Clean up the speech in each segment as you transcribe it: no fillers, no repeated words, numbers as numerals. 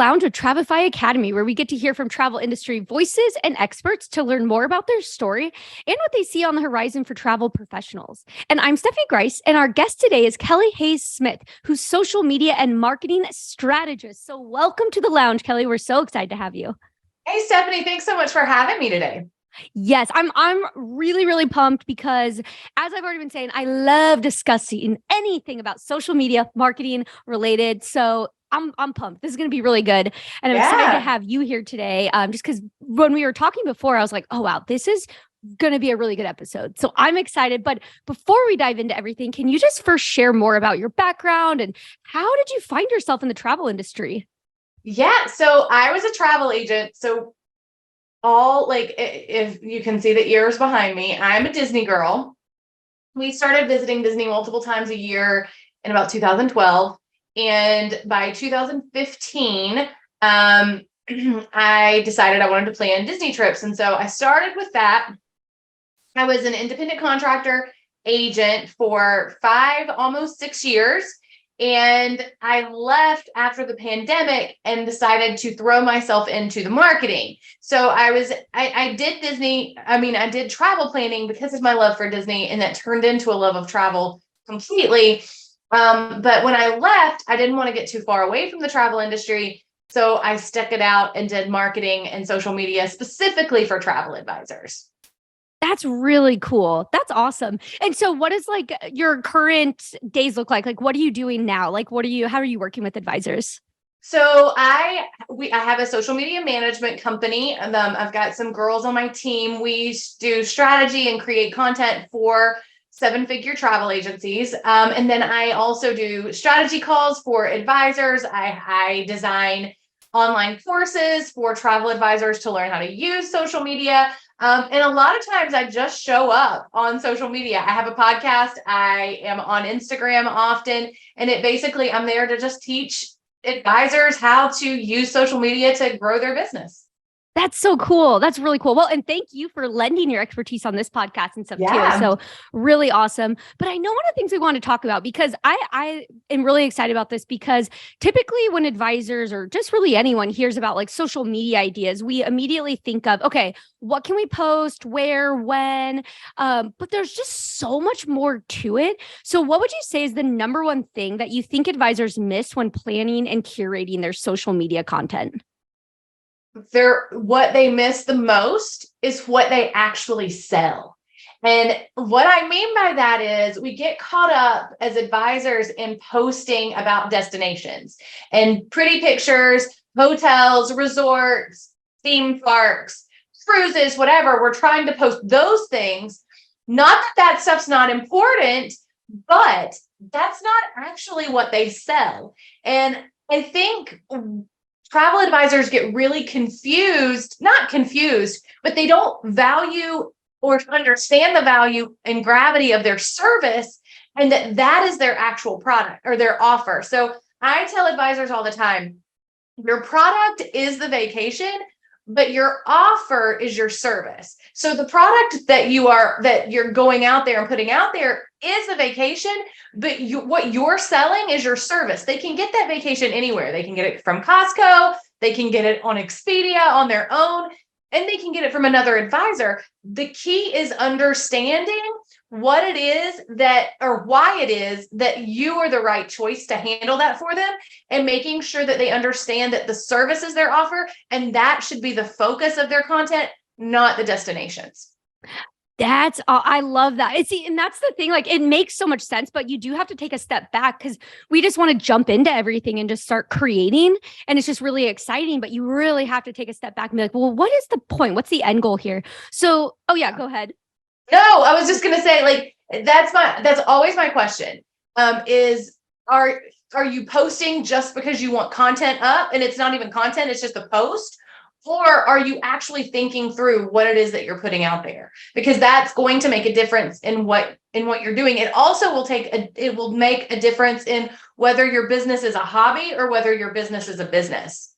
Lounge with Travefy Academy, where we get to hear from travel industry voices and experts to learn more about their story and what they see on the horizon for travel professionals. And I'm Stephanie Grice, and our guest today is Kelly Hayes Smith, who's social media and marketing strategist. So welcome to the Lounge, Kelly. We're so excited to have you. Hey, Stephanie, thanks so much for having me today. Yes, I'm really pumped because, as I've already been saying, I love discussing anything about social media marketing related. So I'm pumped. This is going to be really good. And I'm excited to have you here today. Just because when we were talking before, I was like, oh, wow, this is going to be a really good episode. So I'm excited. But before we dive into everything, can you just first share more about your background and how did you find yourself in the travel industry? Yeah, so I was a travel agent. So if you can see the ears behind me, I'm a Disney girl. We started visiting Disney multiple times a year in about 2012. And by 2015, I decided I wanted to plan Disney trips. And so I started with that. I was an independent contractor agent for almost 6 years. And I left after the pandemic and decided to throw myself into the marketing. So I did Disney. I did travel planning because of my love for Disney, and that turned into a love of travel completely. But when I left, I didn't want to get too far away from the travel industry. So I stuck it out and did marketing and social media specifically for travel advisors. That's really cool. That's awesome. And so what does like your current days look like? Like, what are you doing now? Like, how are you working with advisors? So I have a social media management company, and I've got some girls on my team. We do strategy and create content for seven-figure travel agencies. And then I also do strategy calls for advisors. I design online courses for travel advisors to learn how to use social media. And a lot of times I just show up on social media. I have a podcast. I am on Instagram often. And I'm there to just teach advisors how to use social media to grow their business. That's so cool. That's really cool. Well, and thank you for lending your expertise on this podcast and stuff too. So really awesome. But I know one of the things we want to talk about, because I am really excited about this, because typically when advisors or just really anyone hears about like social media ideas, we immediately think of, okay, what can we post, where, when? But there's just so much more to it. So what would you say is the number one thing that you think advisors miss when planning and curating their social media content? What they miss the most is what they actually sell. And what I mean by that is we get caught up as advisors in posting about destinations and pretty pictures, hotels, resorts, theme parks, cruises, whatever. We're trying to post those things. Not that stuff's not important, but that's not actually what they sell. And I think travel advisors get really not confused, but they don't value or understand the value and gravity of their service, and that is their actual product or their offer. So I tell advisors all the time, your product is the vacation, but your offer is your service. So the product that you're going out there and putting out there is the vacation, but what you're selling is your service. They can get that vacation anywhere. They can get it from Costco, they can get it on Expedia on their own, and they can get it from another advisor. The key is understanding what it is or why it is that you are the right choice to handle that for them, and making sure that they understand that the service is their offer, and that should be the focus of their content, not the destinations. I love that. And that's the thing, like it makes so much sense, but you do have to take a step back because we just want to jump into everything and just start creating. And it's just really exciting, but you really have to take a step back and be like, well, what is the point? What's the end goal here? So, go ahead. No, I was just going to say, like, that's always my question. Are you posting just because you want content up and it's not even content, it's just a post? Or are you actually thinking through what it is that you're putting out there? Because that's going to make a difference in what you're doing. It also will make a difference in whether your business is a hobby or whether your business is a business.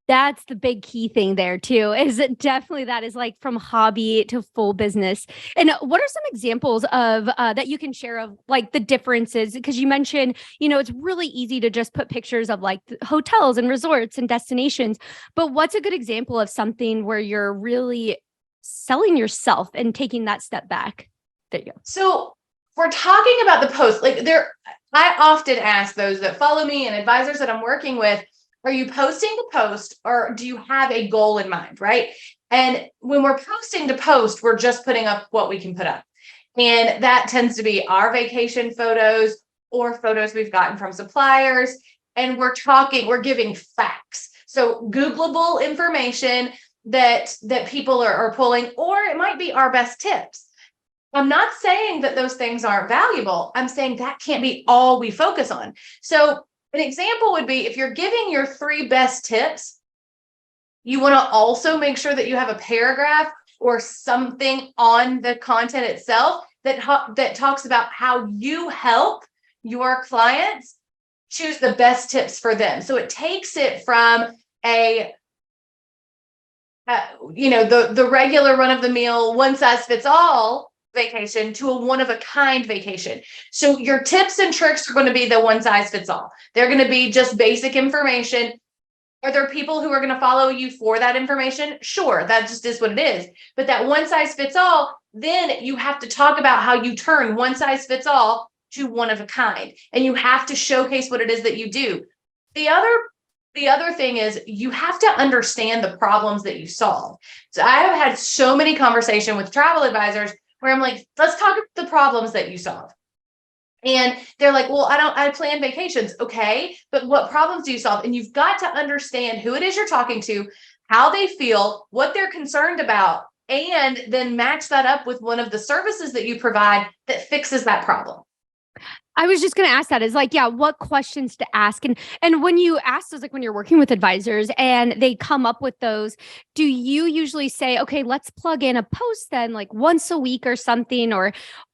That's the big key thing there too, is it definitely that is like from hobby to full business. And what are some examples of that you can share of like the differences? Because you mentioned, it's really easy to just put pictures of like hotels and resorts and destinations, but what's a good example of something where you're really selling yourself and taking that step back? There you go. So we're talking about the post, I often ask those that follow me and advisors that I'm working with, are you posting to post or do you have a goal in mind, right? And when we're posting to post, we're just putting up what we can put up. And that tends to be our vacation photos or photos we've gotten from suppliers. And we're giving facts. So Googleable information that people are pulling, or it might be our best tips. I'm not saying that those things aren't valuable. I'm saying that can't be all we focus on. So an example would be if you're giving your 3 best tips, you want to also make sure that you have a paragraph or something on the content itself that talks about how you help your clients choose the best tips for them. So it takes it from the regular run of the mill, one size fits all vacation to a one of a kind vacation. So your tips and tricks are going to be the one size fits all. They're going to be just basic information. Are there people who are going to follow you for that information? Sure, that just is what it is. But that one size fits all, then you have to talk about how you turn one size fits all to one of a kind. And you have to showcase what it is that you do. The other thing is you have to understand the problems that you solve. So I have had so many conversations with travel advisors where I'm like, let's talk about the problems that you solve. And they're like, well, I plan vacations. Okay, but what problems do you solve? And you've got to understand who it is you're talking to, how they feel, what they're concerned about, and then match that up with one of the services that you provide that fixes that problem. I was just going to ask that is like, yeah, what questions to ask? And when you ask those, like when you're working with advisors and they come up with those, do you usually say, okay, let's plug in a post then like once a week or something,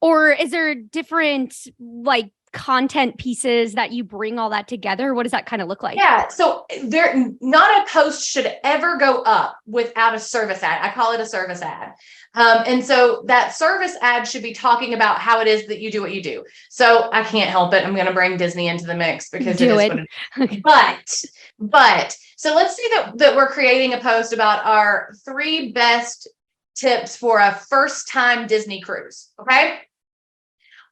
or is there different like content pieces that you bring all that together? What does that kind of look like? Yeah. So not a post should ever go up without a service ad. I call it a service ad. And so that service ad should be talking about how it is that you do what you do. So I can't help it. I'm going to bring Disney into the mix because it is what it is. Okay. But so let's say that we're creating a post about our 3 best tips for a first time Disney cruise. Okay.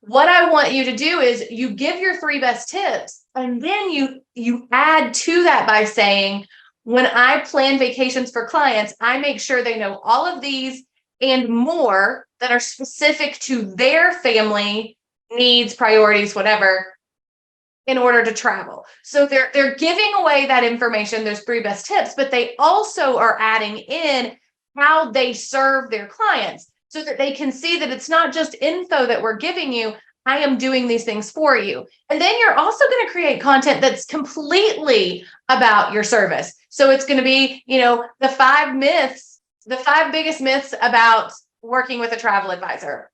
What I want you to do is you give your 3 best tips and then you add to that by saying, when I plan vacations for clients, I make sure they know all of these and more that are specific to their family needs, priorities, whatever, in order to travel. So they're giving away that information, those 3 best tips, but they also are adding in how they serve their clients so that they can see that it's not just info that we're giving you. I am doing these things for you. And then you're also going to create content that's completely about your service. So it's going to be, the 5 biggest myths about working with a travel advisor,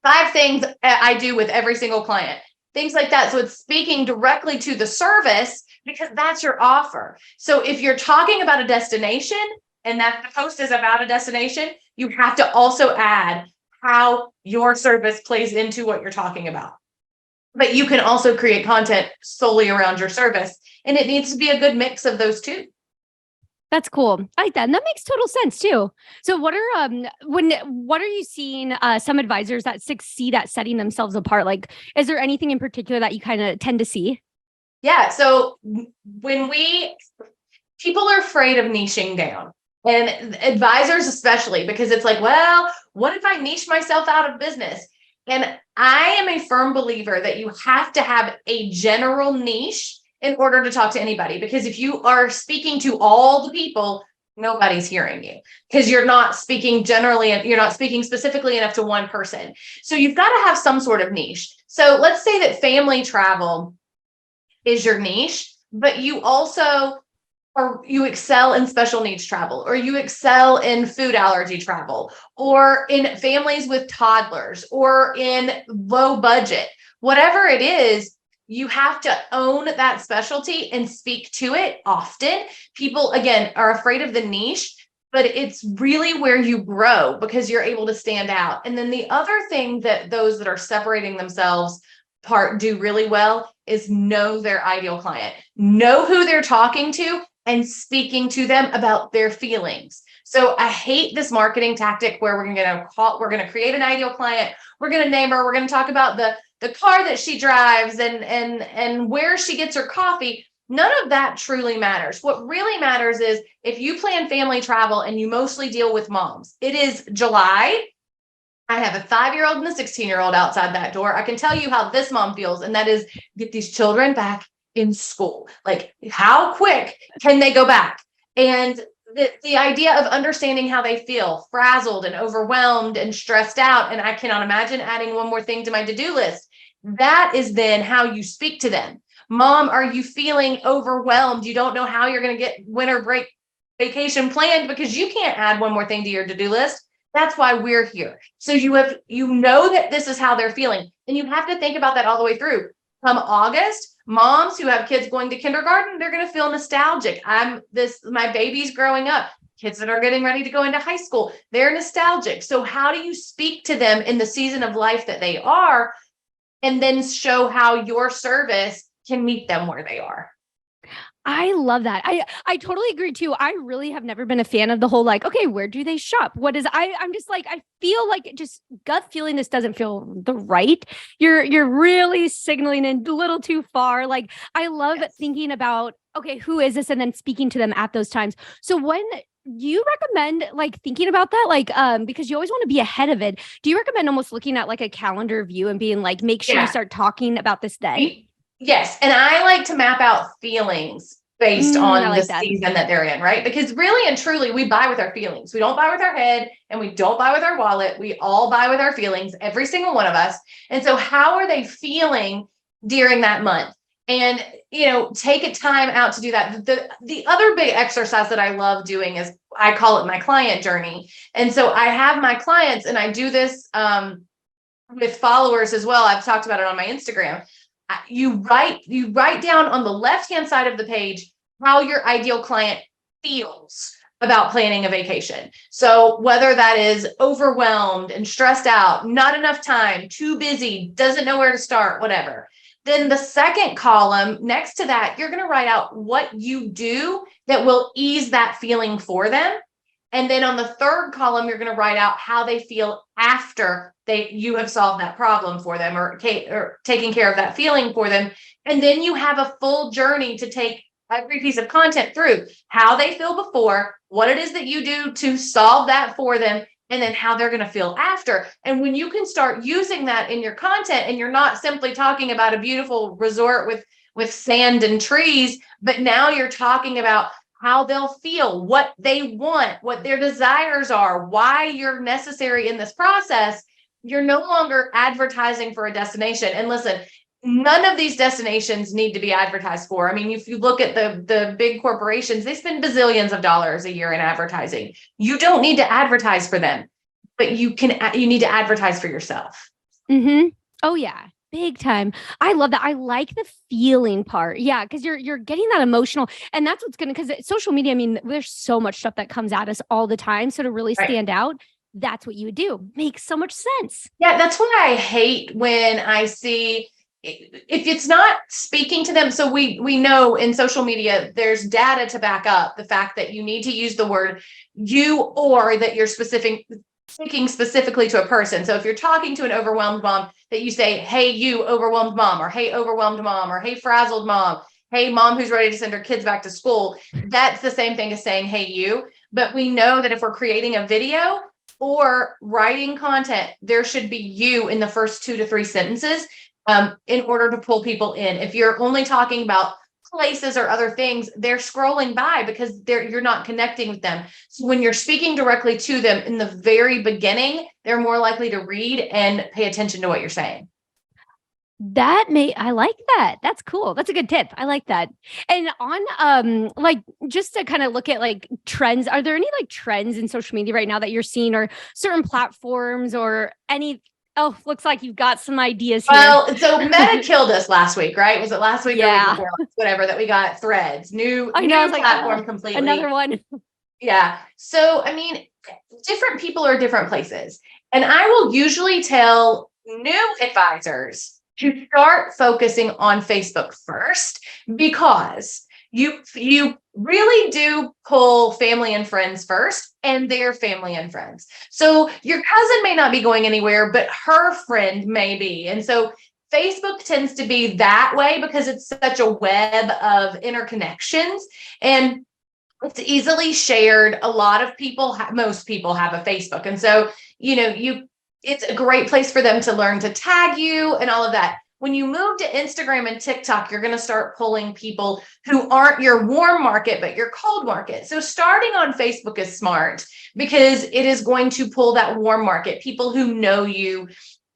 5 things I do with every single client, things like that. So it's speaking directly to the service because that's your offer. So if you're talking about a destination and that the post is about a destination, you have to also add how your service plays into what you're talking about. But you can also create content solely around your service, and it needs to be a good mix of those two. That's cool. I like that. And that makes total sense too. So what are you seeing some advisors that succeed at setting themselves apart? Like, is there anything in particular that you kind of tend to see? Yeah. So people are afraid of niching down, and advisors especially, because it's like, well, what if I niche myself out of business? And I am a firm believer that you have to have a general niche in order to talk to anybody, because if you are speaking to all the people, nobody's hearing you because you're not speaking generally and you're not speaking specifically enough to one person. So you've got to have some sort of niche. So let's say that family travel is your niche, but you also you excel in special needs travel, or you excel in food allergy travel, or in families with toddlers, or in low budget, whatever it is. you have to own that specialty and speak to it often. People, again, are afraid of the niche, but it's really where you grow because you're able to stand out. And then the other thing that those that are separating themselves part do really well is know their ideal client, know who they're talking to and speaking to them about their feelings. So I hate this marketing tactic where we're going to create an ideal client. We're going to name her. We're going to talk about the car that she drives and where she gets her coffee. None of that truly matters. What really matters is if you plan family travel and you mostly deal with moms, it is July. I have a 5-year-old and a 16-year-old outside that door. I can tell you how this mom feels, and that is get these children back in school. Like, how quick can they go back? And the idea of understanding how they feel, frazzled and overwhelmed and stressed out. And I cannot imagine adding one more thing to my to-do list. That is then how you speak to them. Mom, are you feeling overwhelmed? You don't know how you're going to get winter break vacation planned because you can't add one more thing to your to-do list. That's why we're here. So you know that this is how they're feeling. And you have to think about that all the way through. Come August, moms who have kids going to kindergarten, they're going to feel nostalgic. My baby's growing up. Kids that are getting ready to go into high school, they're nostalgic. So how do you speak to them in the season of life that they are, and then show how your service can meet them where they are? I love that. I totally agree too. I really have never been a fan of the whole like, okay, where do they shop? I'm just like, I feel like just gut feeling this doesn't feel the right. You're really signaling a little too far. Like I love thinking about, okay, who is this? And then speaking to them at those times. So when you recommend like thinking about that, like, because you always want to be ahead of it. Do you recommend almost looking at like a calendar view and being like, make sure you start talking about this then? Yes. And I like to map out feelings based on the season that they're in, right? Because really and truly, we buy with our feelings. We don't buy with our head and we don't buy with our wallet. We all buy with our feelings, every single one of us. And so how are they feeling during that month? And, take a time out to do that. The other big exercise that I love doing is I call it my client journey. And so I have my clients and I do this with followers as well. I've talked about it on my Instagram. You write down on the left-hand side of the page how your ideal client feels about planning a vacation. So whether that is overwhelmed and stressed out, not enough time, too busy, doesn't know where to start, whatever. Then the second column next to that, you're going to write out what you do that will ease that feeling for them. And then on the third column, you're going to write out how they feel after you have solved that problem for them or taking care of that feeling for them. And then you have a full journey to take every piece of content through how they feel before, what it is that you do to solve that for them, and then how they're going to feel after. And when you can start using that in your content and you're not simply talking about a beautiful resort with sand and trees, but now you're talking about how they'll feel, what they want, what their desires are, why you're necessary in this process, you're no longer advertising for a destination. And listen, none of these destinations need to be advertised for. I mean, if you look at the big corporations, they spend bazillions of dollars a year in advertising. You don't need to advertise for them, but you need to advertise for yourself. Mm-hmm. Oh yeah. Big time. I love that. I like the feeling part. Yeah. Cause you're getting that emotional, and that's what's because social media, I mean, there's so much stuff that comes at us all the time. So to really stand out, that's what you would do. Makes so much sense. Yeah. That's what I hate when I see if it's not speaking to them. So we know in social media, there's data to back up the fact that you need to use the word you, or that you're speaking specifically to a person. So if you're talking to an overwhelmed mom, that you say, hey, you overwhelmed mom, or hey, overwhelmed mom, or hey, frazzled mom, hey, mom who's ready to send her kids back to school. That's the same thing as saying, hey, you. But we know that if we're creating a video or writing content, there should be you in the first 2 to 3 sentences in order to pull people in. If you're only talking about places or other things, they're scrolling by because you're not connecting with them. So when you're speaking directly to them in the very beginning, they're more likely to read and pay attention to what you're saying. I like that. That's cool. That's a good tip. I like that. And on like just to kind of look at like trends, are there any like trends in social media right now that you're seeing, or certain platforms or any Oh, looks like you've got some ideas here. Well, so Meta killed us last week, right? Was it last week or week before? Whatever, that we got Threads, new platform completely. Another one. Yeah. So, I mean, different people are different places. And I will usually tell new advisors to start focusing on Facebook first, because you really do pull family and friends first, and their family and friends. So your cousin may not be going anywhere, but her friend may be. And so Facebook tends to be that way because it's such a web of interconnections, and it's easily shared. A lot of people, most people have a Facebook. And so, it's a great place for them to learn to tag you and all of that. When you move to Instagram and TikTok, you're going to start pulling people who aren't your warm market, but your cold market. So starting on Facebook is smart because it is going to pull that warm market, people who know you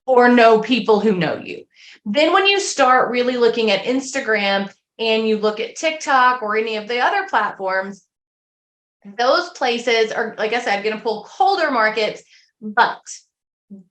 or know people who know you. Then when you start really looking at Instagram and you look at TikTok or any of the other platforms, those places are, like I said, going to pull colder markets. But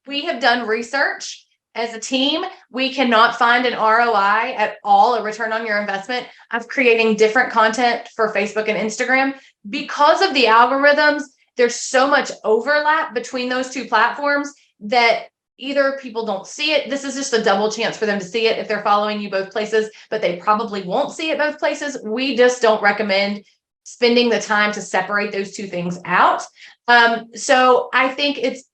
we have done research as a team. We cannot find an ROI at all, a return on your investment, of creating different content for Facebook and Instagram because of the algorithms. There's so much overlap between those two platforms that either people don't see it. This is just a double chance for them to see it if they're following you both places, but they probably won't see it both places. We just don't recommend spending the time to separate those two things out. So I think it's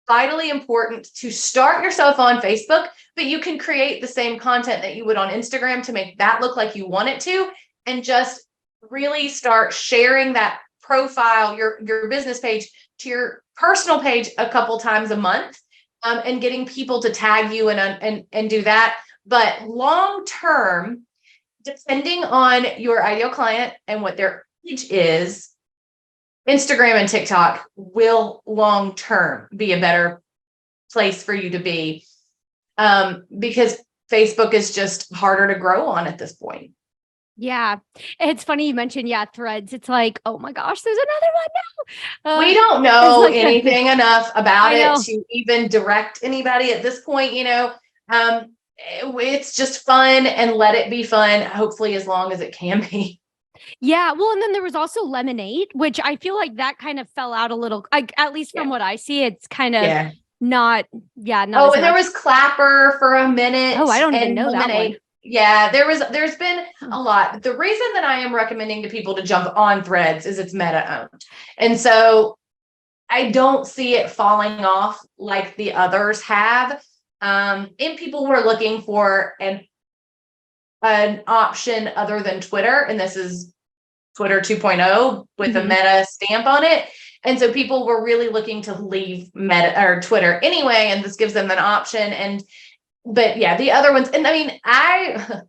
vitally important to start yourself on Facebook, but you can create the same content that you would on Instagram to make that look like you want it to, and just really start sharing that profile, your business page, to your personal page a couple times a month, and getting people to tag you and do that. But long term, depending on your ideal client and what their age is, Instagram and TikTok will long term be a better place for you to be, because Facebook is just harder to grow on at this point. Yeah. It's funny you mentioned, Threads. It's like, oh my gosh, there's another one now. We don't know anything enough about it to even direct anybody at this point. It's just fun, and let it be fun, hopefully as long as it can be. Yeah. Well, and then there was also Lemonade, which I feel like that kind of fell out a little, at least from what I see, it's kind of not. Oh, and there was Clapper for a minute. Oh, I don't even know Lemonade. That one. Yeah, there's been a lot. The reason that I am recommending to people to jump on Threads is it's Meta owned. And so I don't see it falling off like the others have. And people who are looking for an option other than Twitter, and this is Twitter 2.0 with a Meta stamp on it. And so people were really looking to leave Meta or Twitter anyway, and this gives them an option. But yeah, the other ones, and I mean, I'm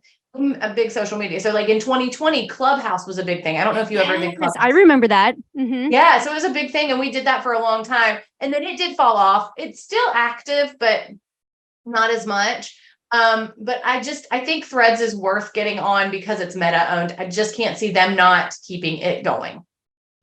a big social media. So like in 2020, Clubhouse was a big thing. I don't know if you ever did Clubhouse. I remember that. Mm-hmm. Yeah, so it was a big thing, and we did that for a long time. And then it did fall off. It's still active, but not as much. But I think Threads is worth getting on because it's Meta owned. I just can't see them not keeping it going.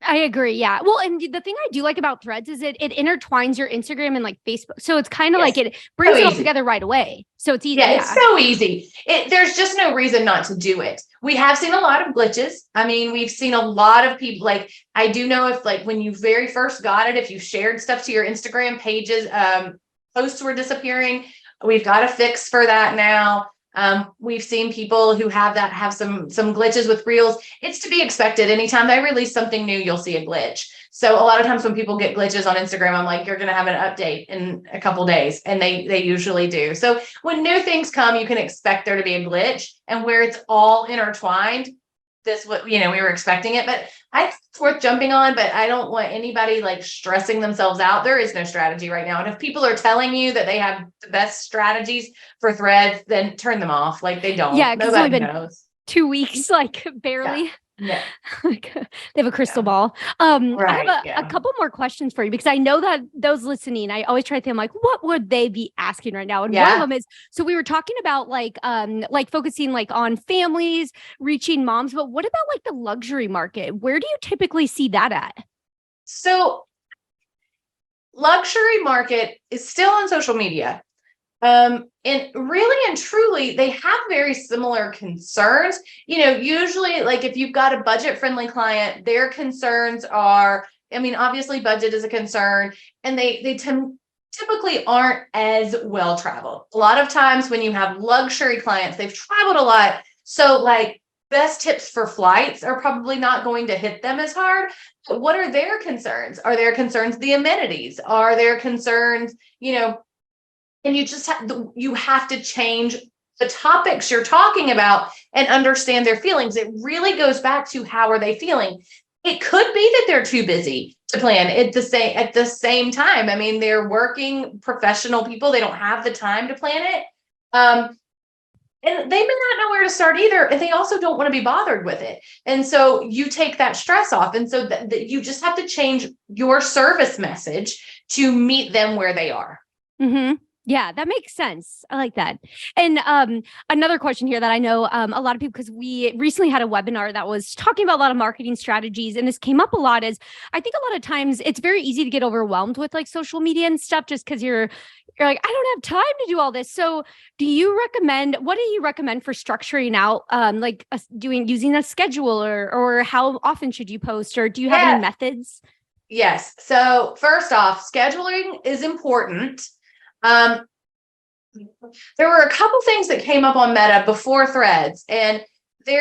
I agree. Yeah. Well, and the thing I do like about Threads is it intertwines your Instagram and like Facebook. So it's kind of like it brings it all together right away. So it's easy. Yeah, it's so easy. There's just no reason not to do it. We have seen a lot of glitches. I mean, we've seen a lot of people, like, I do know if like when you very first got it, if you shared stuff to your Instagram pages, posts were disappearing. We've got a fix for that now. We've seen people who have some glitches with reels. It's to be expected. Anytime they release something new, you'll see a glitch. So a lot of times when people get glitches on Instagram, I'm like, you're going to have an update in a couple days, and they usually do. So when new things come, you can expect there to be a glitch, and where it's all intertwined, we were expecting it, but I think it's worth jumping on. But I don't want anybody like stressing themselves out. There is no strategy right now. And if people are telling you that they have the best strategies for Threads, then turn them off. Like, they don't. Yeah, nobody knows. 2 weeks, like barely. Yeah. They have a crystal ball. Right, I have a couple more questions for you, because I know that those listening, I always try to think, I'm like, what would they be asking right now? And one of them is, so we were talking about like focusing like on families, reaching moms, but what about like the luxury market? Where do you typically see that at? So luxury market is still on social media, And really and truly, they have very similar concerns. Usually, like if you've got a budget-friendly client, their concerns are, I mean, obviously budget is a concern, and they typically aren't as well traveled. A lot of times when you have luxury clients, they've traveled a lot. So like best tips for flights are probably not going to hit them as hard. But what are their concerns? Are their concerns the amenities? Are their concerns, and you have to change the topics you're talking about and understand their feelings. It really goes back to how are they feeling? It could be that they're too busy to plan at the same time. I mean, they're working professional people. They don't have the time to plan it. And they may not know where to start either. And they also don't want to be bothered with it. And so you take that stress off. And so that you just have to change your service message to meet them where they are. Mm-hmm. Yeah, that makes sense. I like that. And another question here that I know a lot of people, because we recently had a webinar that was talking about a lot of marketing strategies, and this came up a lot, is I think a lot of times it's very easy to get overwhelmed with like social media and stuff just because you're like, I don't have time to do all this. So what do you recommend for structuring out using a schedule, or how often should you post, or do you have any methods? Yes. So first off, scheduling is important. There were a couple things that came up on Meta before Threads, and they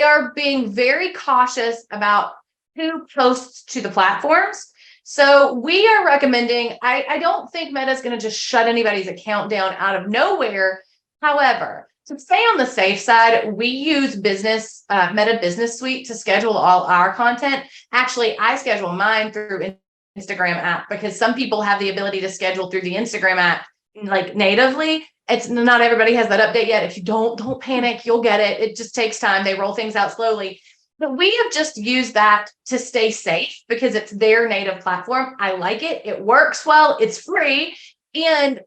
are being very cautious about who posts to the platforms. So we are recommending, I don't think Meta is going to just shut anybody's account down out of nowhere. However, to stay on the safe side, we use Meta Business Suite to schedule all our content. Actually, I schedule mine through Instagram app, because some people have the ability to schedule through the Instagram app like natively. It's not everybody has that update yet. If you don't panic, you'll get it. It just takes time. They roll things out slowly. But we have just used that to stay safe because it's their native platform. I like it. It works well. It's free. And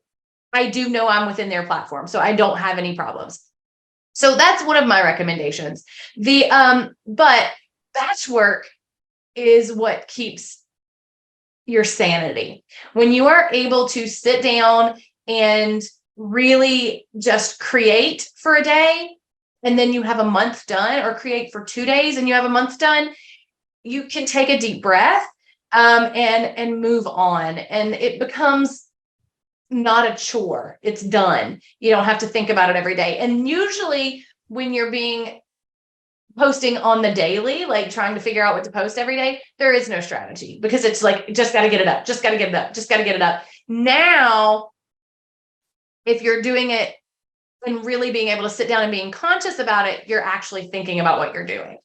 I do know I'm within their platform, so I don't have any problems. So that's one of my recommendations. But batch work is what keeps your sanity. When you are able to sit down and really just create for a day, and then you have a month done, or create for 2 days and you have a month done, you can take a deep breath and move on. And it becomes not a chore. It's done. You don't have to think about it every day. And usually when you're posting on the daily, like trying to figure out what to post every day, there is no strategy, because it's like, just got to get it up, just got to get it up, just got to get it up. Now, if you're doing it and really being able to sit down and being conscious about it, you're actually thinking about what you're doing.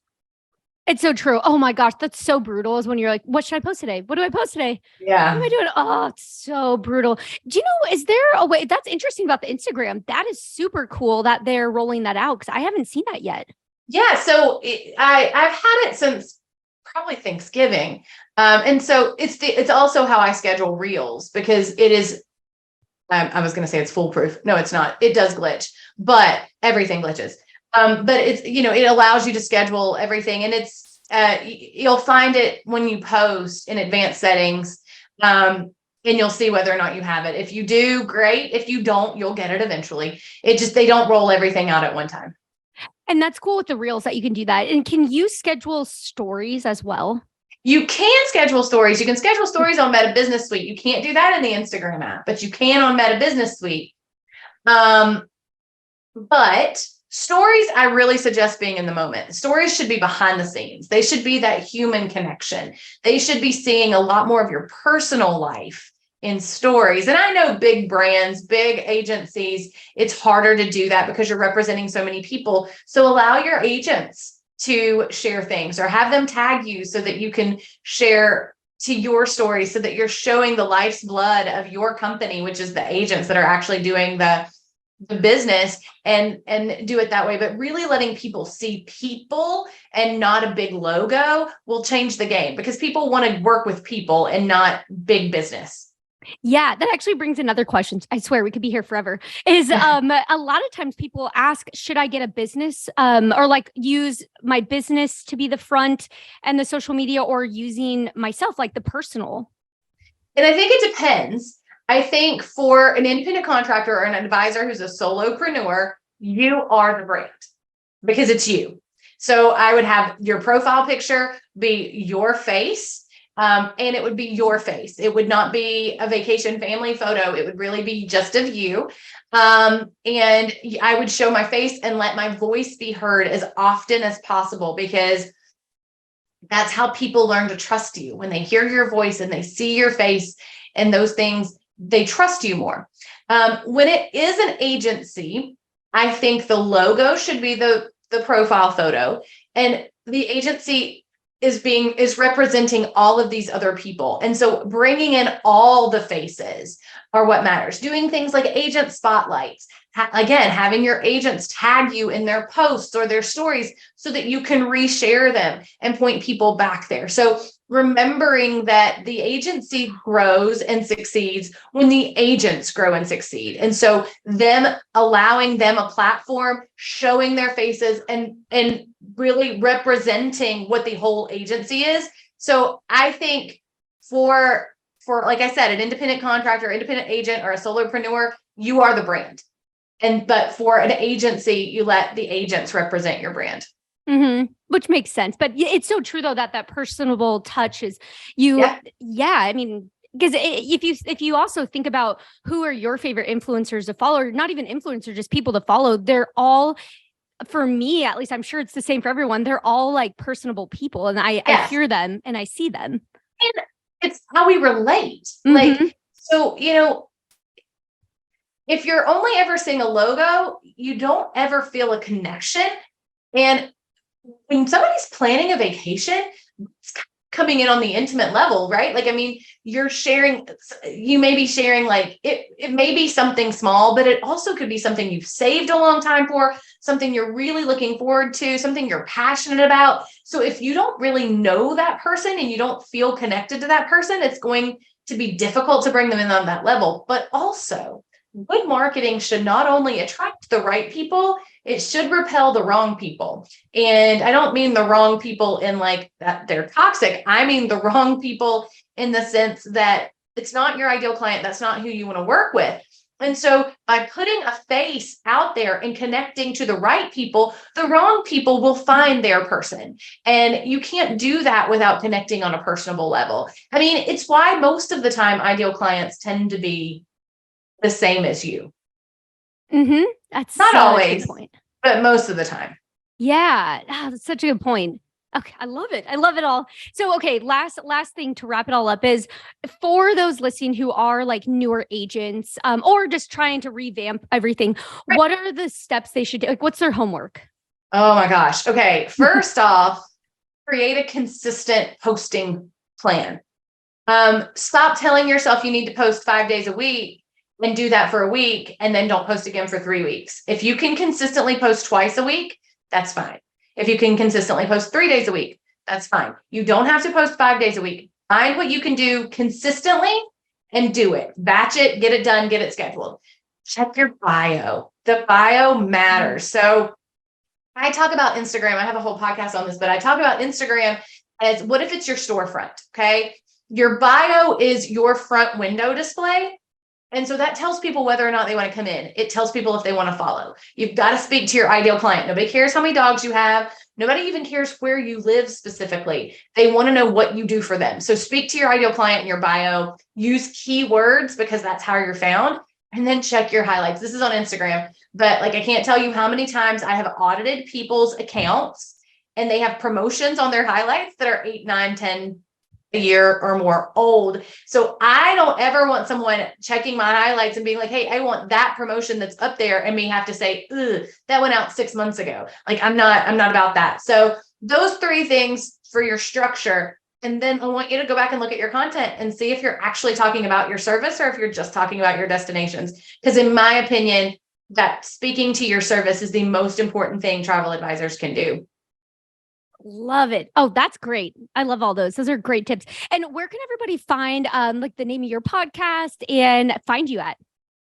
It's so true. Oh my gosh, that's so brutal, is when you're like, what should I post today? What do I post today? Yeah. What am I doing? Oh, it's so brutal. Do you know, is there a way that's interesting about the Instagram? That is super cool that they're rolling that out, because I haven't seen that yet. Yeah. So I've had it since probably Thanksgiving. And so it's also how I schedule reels, because it is, I was going to say it's foolproof. No, it's not. It does glitch, but everything glitches. But it's, it allows you to schedule everything, and it's, you'll find it when you post in advanced settings, and you'll see whether or not you have it. If you do, great. If you don't, you'll get it eventually. They don't roll everything out at one time. And that's cool with the reels that you can do that. And can you schedule stories as well? You can schedule stories. You can schedule stories on Meta Business Suite. You can't do that in the Instagram app, but you can on Meta Business Suite. But stories, I really suggest being in the moment. Stories should be behind the scenes. They should be that human connection. They should be seeing a lot more of your personal life in stories. And I know big brands, big agencies, it's harder to do that because you're representing so many people. So allow your agents to share things, or have them tag you so that you can share to your story, so that you're showing the life's blood of your company, which is the agents that are actually doing the business, and do it that way. But really letting people see people and not a big logo will change the game, because people want to work with people and not big business. Yeah, that actually brings another question. I swear we could be here forever. Is a lot of times people ask, should I get a business or like use my business to be the front and the social media, or using myself, like the personal? And I think it depends. I think for an independent contractor or an advisor who's a solopreneur, you are the brand because it's you. So I would have your profile picture be your face. And it would be your face. It would not be a vacation family photo. It would really be just of you. And I would show my face and let my voice be heard as often as possible, because that's how people learn to trust you. When they hear your voice and they see your face and those things, they trust you more. When it is an agency, I think the logo should be the profile photo, and the agency is representing all of these other people. And so bringing in all the faces are what matters. Doing things like agent spotlights, again, having your agents tag you in their posts or their stories so that you can reshare them and point people back there. So remembering that the agency grows and succeeds when the agents grow and succeed. And so them allowing them a platform, showing their faces and really representing what the whole agency is. So I think for like I said, an independent contractor, independent agent, or a solopreneur, you are the brand. But for an agency, you let the agents represent your brand. Mm-hmm. Which makes sense. But it's so true though, that personable touch is you. Yeah. I mean, because if you also think about who are your favorite influencers to follow, or not even influencers, just people to follow, they're all, for me, at least, I'm sure it's the same for everyone. They're all like personable people, and I hear them and I see them. And it's how we relate. Mm-hmm. Like, so, if you're only ever seeing a logo, you don't ever feel a connection. And when somebody's planning a vacation, it's coming in on the intimate level, right? Like, I mean, you may be sharing like, it may be something small, but it also could be something you've saved a long time for, something you're really looking forward to, something you're passionate about. So if you don't really know that person and you don't feel connected to that person, it's going to be difficult to bring them in on that level. But also, good marketing should not only attract the right people, it should repel the wrong people. And I don't mean the wrong people in like that they're toxic. I mean the wrong people in the sense that it's not your ideal client. That's not who you want to work with. And so by putting a face out there and connecting to the right people, the wrong people will find their person. And you can't do that without connecting on a personable level. I mean, it's why most of the time ideal clients tend to be the same as you. Mm-hmm. That's not always, a good point. But most of the time. Yeah, that's such a good point. Okay, I love it. I love it all. So, okay, last thing to wrap it all up is for those listening who are like newer agents, or just trying to revamp everything. Right. What are the steps they should do? Like, what's their homework? Oh my gosh. Okay, first off, create a consistent posting plan. Stop telling yourself you need to post 5 days a week and do that for a week and then don't post again for 3 weeks. If you can consistently post twice a week, that's fine. If you can consistently post 3 days a week, that's fine. You don't have to post 5 days a week. Find what you can do consistently and do it. Batch it, get it done, get it scheduled. Check your bio. The bio matters. So I talk about Instagram. I have a whole podcast on this, but I talk about Instagram as what if it's your storefront, okay? Your bio is your front window display. And so that tells people whether or not they want to come in. It tells people if they want to follow. You've got to speak to your ideal client. Nobody cares how many dogs you have. Nobody even cares where you live specifically. They want to know what you do for them. So speak to your ideal client in your bio, use keywords because that's how you're found, and then check your highlights. This is on Instagram, but like, I can't tell you how many times I have audited people's accounts and they have promotions on their highlights that are 8, 9, 10 a year or more old. So I don't ever want someone checking my highlights and being like, hey, I want that promotion that's up there, and me have to say, that went out 6 months ago. Like, I'm not about that. So those 3 things for your structure. And then I want you to go back and look at your content and see if you're actually talking about your service or if you're just talking about your destinations. Because in my opinion, that speaking to your service is the most important thing travel advisors can do. Love it. Oh, that's great. I love all those. Those are great tips. And where can everybody find like the name of your podcast and find you at?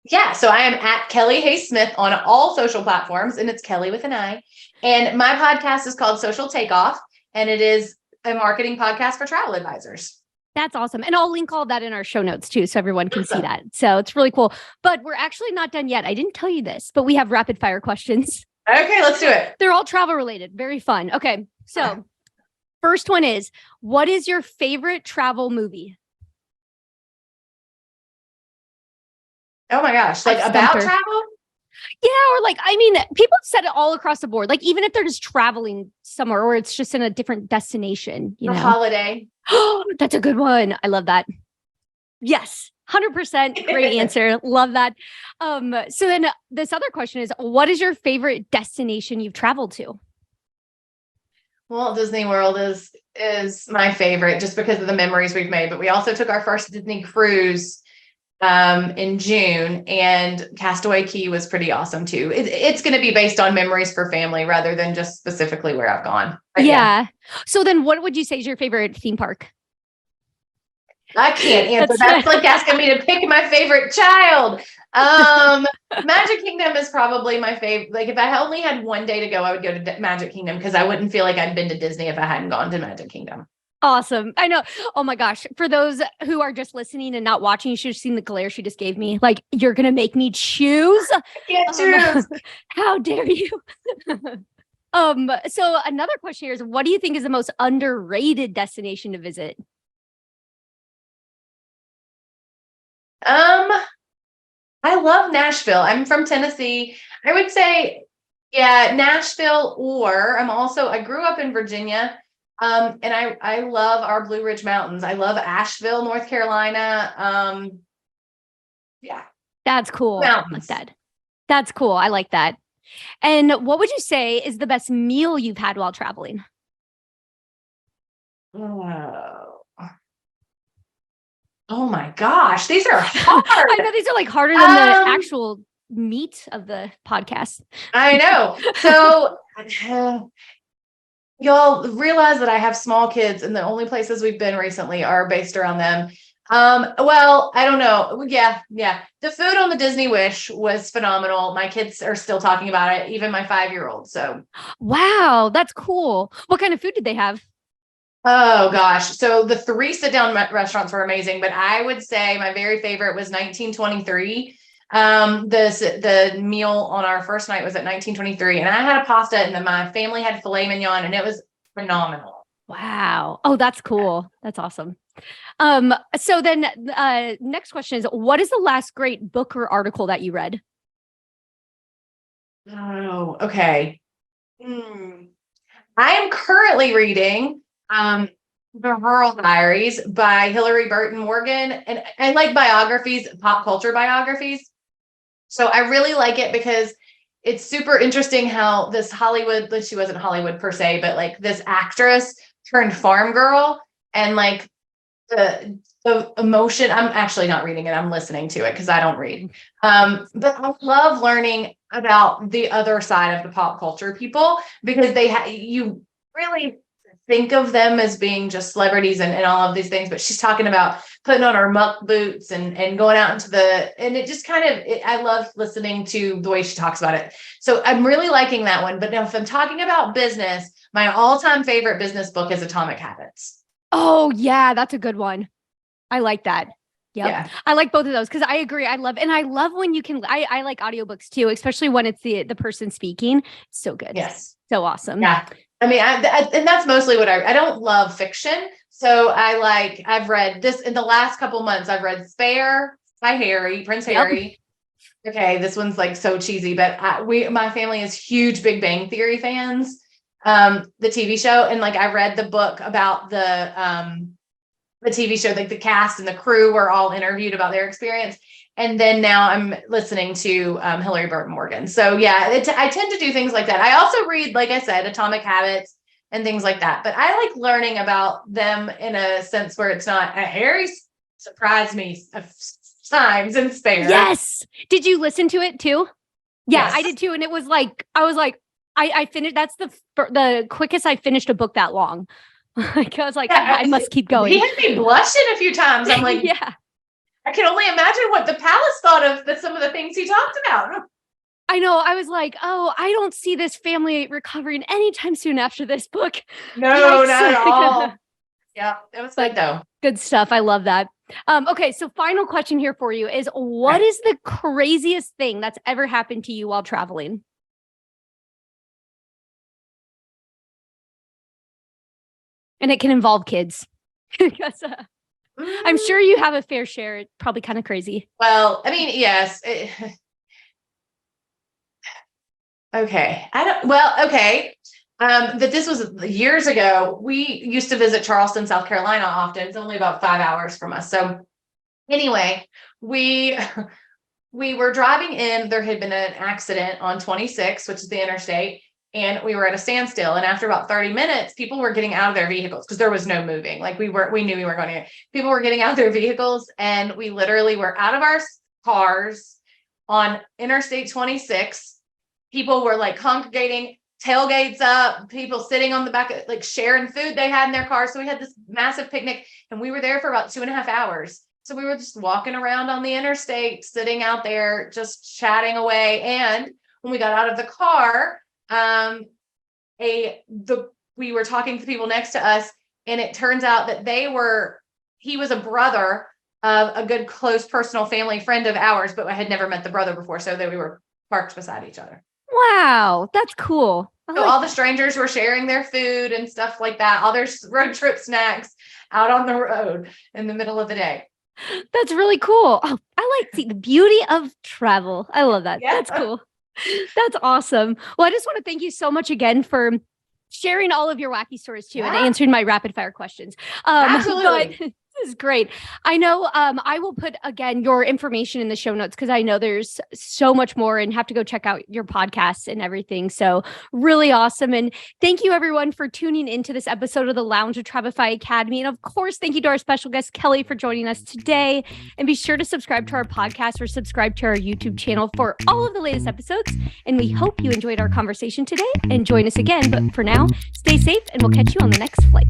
Yeah. So I am at Kelly Hayes Smith on all social platforms, and it's Kelly with an I. And my podcast is called Social Takeoff, and it is a marketing podcast for travel advisors. That's awesome. And I'll link all that in our show notes too, so everyone can see Awesome. that. So it's really cool. But we're actually not done yet. I didn't tell you this, but we have rapid fire questions. Okay, let's do it. They're all travel related. Very fun. Okay. So first one is, what is your favorite travel movie? Oh my gosh. Like I've about stumped her. travel? Yeah, or like, I mean, people have said it all across the board. Like, even if they're just traveling somewhere or it's just in a different destination, you A know? holiday. That's a good one. I love that. Yes, 100%. Great answer. Love that. So then this other question is, what is your favorite destination you've traveled to? Walt Disney World is my favorite just because of the memories we've made. But we also took our first Disney cruise in June, and Castaway Key was pretty awesome too. It's going to be based on memories for family rather than just specifically where I've gone. But Yeah. So then what would you say is your favorite theme park? I can't answer. That's like asking me to pick my favorite child. Magic Kingdom is probably my favorite. Like if I only had one day to go, I would go to Magic Kingdom because I wouldn't feel like I'd been to Disney if I hadn't gone to Magic Kingdom. Awesome. I know. Oh my gosh. For those who are just listening and not watching, you should have seen the glare she just gave me. Like, you're going to make me choose? Yeah, choose. How dare you? So another question here is, what do you think is the most underrated destination to visit? I love Nashville. I'm from Tennessee. I would say, yeah, Nashville, or I grew up in Virginia. And I love our Blue Ridge Mountains. I love Asheville, North Carolina. Yeah. That's cool. Mountains. I like that. That's cool. I like that. And what would you say is the best meal you've had while traveling? Oh my gosh, these are hard. I know these are like harder than the actual meat of the podcast. I know. So y'all realize that I have small kids, and the only places we've been recently are based around them. Well, I don't know. Yeah. The food on the Disney Wish was phenomenal. My kids are still talking about it, even my 5-year-old. So, wow, that's cool. What kind of food did they have? oh gosh. So the 3 sit-down restaurants were amazing, but I would say my very favorite was 1923. The meal on our first night was at 1923, and I had a pasta, and then my family had filet mignon, and it was phenomenal. Wow. Oh, that's cool. That's awesome. So then next question is, what is the last great book or article that you read? Oh, okay. I am currently reading The Rural Diaries by Hilarie Burton Morgan, and I like biographies, pop culture biographies. So I really like it because it's super interesting how this Hollywood, she wasn't Hollywood per se, but like this actress turned farm girl, and like the emotion. I'm actually not reading it. I'm listening to it because I don't read. But I love learning about the other side of the pop culture people, because you really think of them as being just celebrities and all of these things, but she's talking about putting on her muck boots and going out into and it just I love listening to the way she talks about it. So I'm really liking that one. But now if I'm talking about business, my all-time favorite business book is Atomic Habits. Oh yeah, that's a good one. I like that. Yep. Yeah. I like both of those because I agree. I love when you can, I like audiobooks too, especially when it's the person speaking. It's so good. Yes. So awesome. Yeah. I mean, and that's mostly what I don't love fiction. So I've read this in the last couple months. I've read Spare by Prince Harry. Okay. This one's like so cheesy, but my family is huge Big Bang Theory fans. The TV show. And like, I read the book about the TV show, like the cast and the crew were all interviewed about their experience. And then now I'm listening to Hilarie Burton Morgan. So yeah, I tend to do things like that. I also read, like I said, Atomic Habits and things like that. But I like learning about them in a sense where it's not Harry surprised me times and Spare. Yes. Did you listen to it too? Yeah, Yes. I did too. And it was like, I finished, that's the quickest I finished a book that long. Like, I was like, Yeah, I must keep going. He had me blushing a few times. I'm like, yeah. I can only imagine what the palace thought of some of the things he talked about. I know. I was like, oh, I don't see this family recovering anytime soon after this book. No, not at all. Yeah, it was good though. Good stuff. I love that. Okay, so final question here for you is what is the craziest thing that's ever happened to you while traveling? And it can involve kids. Because I'm sure you have a fair share. It's probably kind of crazy. Well, I mean, yes. Okay. Okay. But this was years ago. We used to visit Charleston, South Carolina often. It's only about 5 hours from us. So anyway, we were driving in. There had been an accident on 26, which is the interstate, and we were at a standstill. And after about 30 minutes, people were getting out of their vehicles because there was no moving. Like we knew we were going to. People were getting out of their vehicles, and we literally were out of our cars on Interstate 26. People were like congregating, tailgates up, people sitting on the back, like sharing food they had in their cars. So we had this massive picnic, and we were there for about 2.5 hours. So we were just walking around on the interstate, sitting out there, just chatting away. And when we got out of the car, we were talking to people next to us, and it turns out that he was a brother of a good, close, personal family friend of ours, but I had never met the brother before. So we were parked beside each other. Wow, that's cool. So all the strangers were sharing their food and stuff like that, all their road trip snacks out on the road in the middle of the day. That's really cool. Oh, I like the beauty of travel. I love that. Yeah. That's cool. That's awesome. Well, I just want to thank you so much again for sharing all of your wacky stories too and answering my rapid fire questions. Absolutely. This is great. I know I will put, again, your information in the show notes because I know there's so much more and have to go check out your podcasts and everything. So really awesome. And thank you, everyone, for tuning into this episode of the Lounge of Travefy Academy. And of course, thank you to our special guest, Kelly, for joining us today. And be sure to subscribe to our podcast or subscribe to our YouTube channel for all of the latest episodes. And we hope you enjoyed our conversation today and join us again. But for now, stay safe and we'll catch you on the next flight.